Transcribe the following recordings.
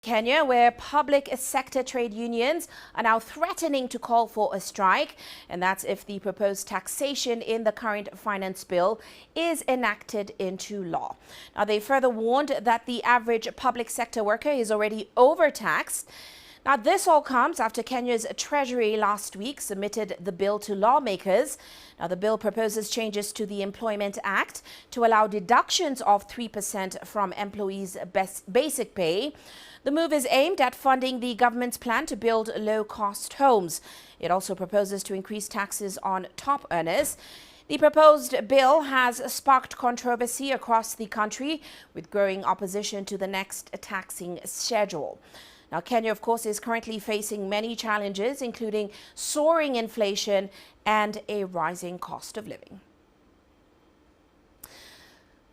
Kenya, where public sector trade unions are now threatening to call for a strike, and that's if the proposed taxation in the current finance bill is enacted into law. Now, they further warned that the average public sector worker is already overtaxed. Now, this all comes after Kenya's Treasury last week submitted the bill to lawmakers. Now, the bill proposes changes to the Employment Act to allow deductions of 3% from employees' basic pay. The move is aimed at funding the government's plan to build low-cost homes. It also proposes to increase taxes on top earners. The proposed bill has sparked controversy across the country, with growing opposition to the next taxing schedule. Now, Kenya, of course, is currently facing many challenges, including soaring inflation and a rising cost of living.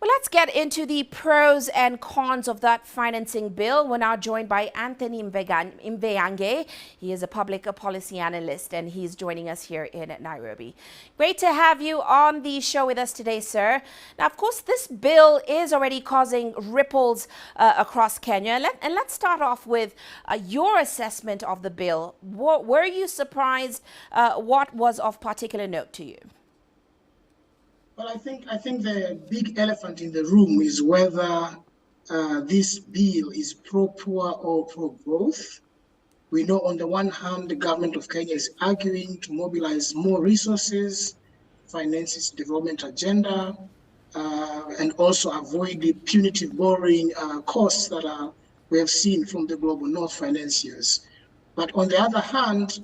Well, let's get into the pros and cons of that financing bill. We're now joined by Anthony Mveyange. He is a public policy analyst, and he's joining us here in Nairobi. Great to have you on the show with us today, sir. Now, of course, this bill is already causing ripples across Kenya. Let's start off with your assessment of the bill. Were you surprised? What was of particular note to you? Well, I think the big elephant in the room is whether this bill is pro-poor or pro-growth. We know on the one hand, the government of Kenya is arguing to mobilize more resources, finance its development agenda, and also avoid the punitive borrowing costs that we have seen from the global north financiers. But on the other hand,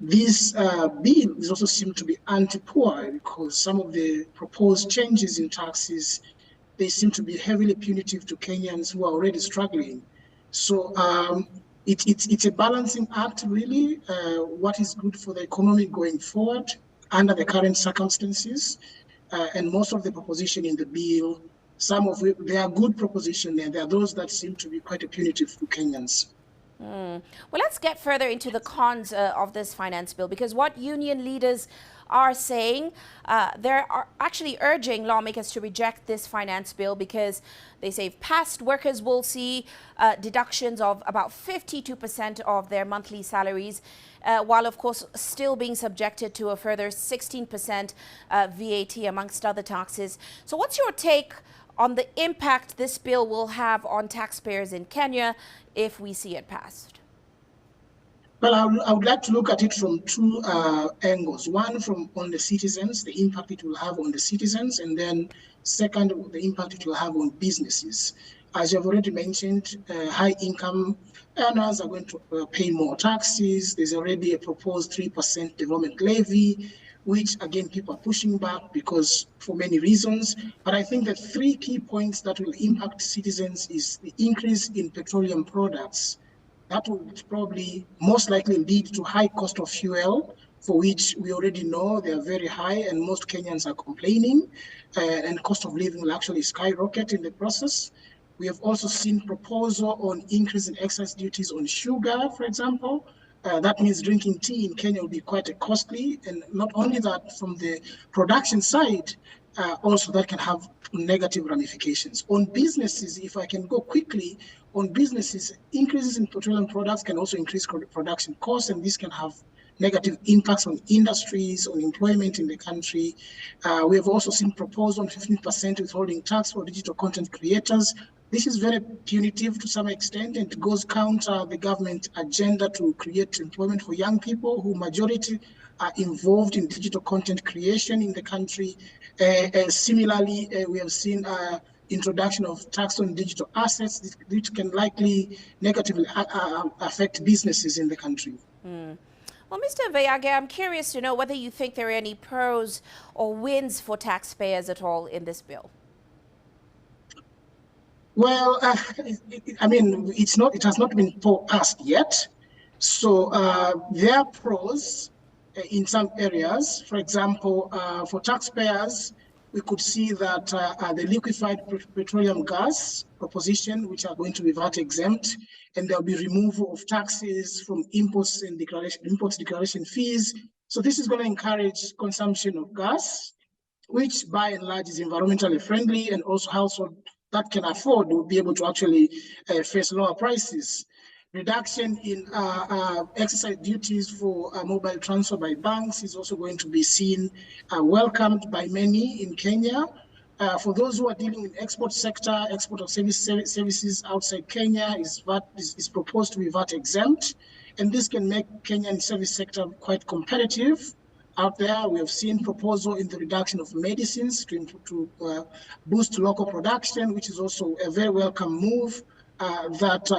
this bill is also seen to be anti-poor because some of the proposed changes in taxes, they seem to be heavily punitive to Kenyans who are already struggling. So it's a balancing act, really, what is good for the economy going forward under the current circumstances. And most of the proposition in the bill, some of it, they are good propositions, and there are those that seem to be quite punitive to Kenyans. Well, let's get further into the cons of this finance bill, because what union leaders are saying, they're actually urging lawmakers to reject this finance bill because they say past workers will see deductions of about 52% of their monthly salaries, while of course still being subjected to a further 16% VAT amongst other taxes. So what's your take on the impact this bill will have on taxpayers in Kenya if we see it passed? Well, I would like to look at it from two angles. One, from on the citizens, the impact it will have on the citizens, and then second, the impact it will have on businesses. As you've already mentioned, high-income earners are going to pay more taxes. There's already a proposed 3% development levy, which again people are pushing back because for many reasons. But I think that three key points that will impact citizens is the increase in petroleum products. That will probably most likely lead to high cost of fuel, for which we already know they are very high and most Kenyans are complaining, and cost of living will actually skyrocket in the process. We have also seen proposal on increase in excise duties on sugar, for example. That means drinking tea in Kenya will be quite costly, and not only that, from the production side, also that can have negative ramifications. On businesses, if I can go quickly, on businesses, increases in petroleum products can also increase production costs, and this can have negative impacts on industries, on employment in the country. We have also seen proposal on 15% withholding tax for digital content creators. This is very punitive to some extent, and it goes counter the government agenda to create employment for young people who majority are involved in digital content creation in the country. Similarly, we have seen introduction of tax on digital assets, which can likely negatively affect businesses in the country. Well, Mr. Mveyange, I'm curious to know whether you think there are any pros or wins for taxpayers at all in this bill. Well, I mean, it has not been passed yet. So there are pros in some areas. For example, for taxpayers, we could see that the liquefied petroleum gas proposition, which are going to be VAT exempt, and there'll be removal of taxes from imports and declaration fees. So this is going to encourage consumption of gas, which by and large is environmentally friendly, and also household that can afford will be able to actually face lower prices. Reduction in exercise duties for mobile transfer by banks is also going to be seen, welcomed by many in Kenya. For those who are dealing with export sector, export of services outside Kenya is proposed to be VAT exempt. And this can make Kenyan service sector quite competitive. Out there, we have seen proposal in the reduction of medicines to boost local production, which is also a very welcome move that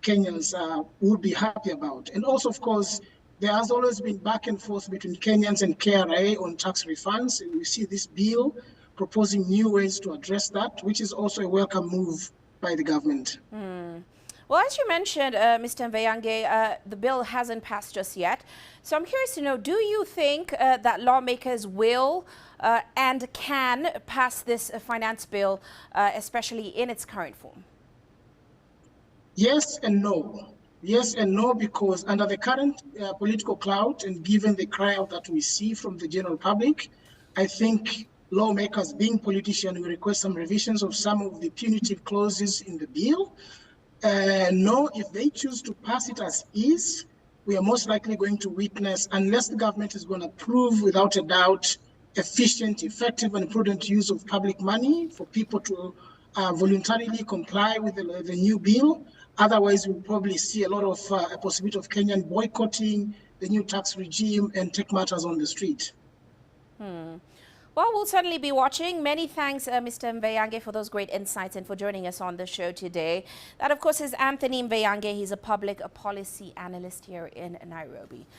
Kenyans would be happy about. And also, of course, there has always been back and forth between Kenyans and KRA on tax refunds. And we see this bill proposing new ways to address that, which is also a welcome move by the government. Well, as you mentioned, Mr. Mveyange, the bill hasn't passed just yet. So I'm curious to know, do you think that lawmakers will and can pass this finance bill, especially in its current form? Yes and no. Yes and no, because under the current political cloud and given the cry out that we see from the general public, I think lawmakers, being politicians, will request some revisions of some of the punitive clauses in the bill. No, if they choose to pass it as is, we are most likely going to witness, unless the government is going to prove without a doubt efficient, effective, and prudent use of public money for people to voluntarily comply with the new bill. Otherwise, we'll probably see a lot of a possibility of Kenyan boycotting the new tax regime and take matters on the street. Well, we'll certainly be watching. Many thanks, Mr. Mveyange, for those great insights and for joining us on the show today. That, of course, is Anthony Mveyange. He's a public policy analyst here in Nairobi.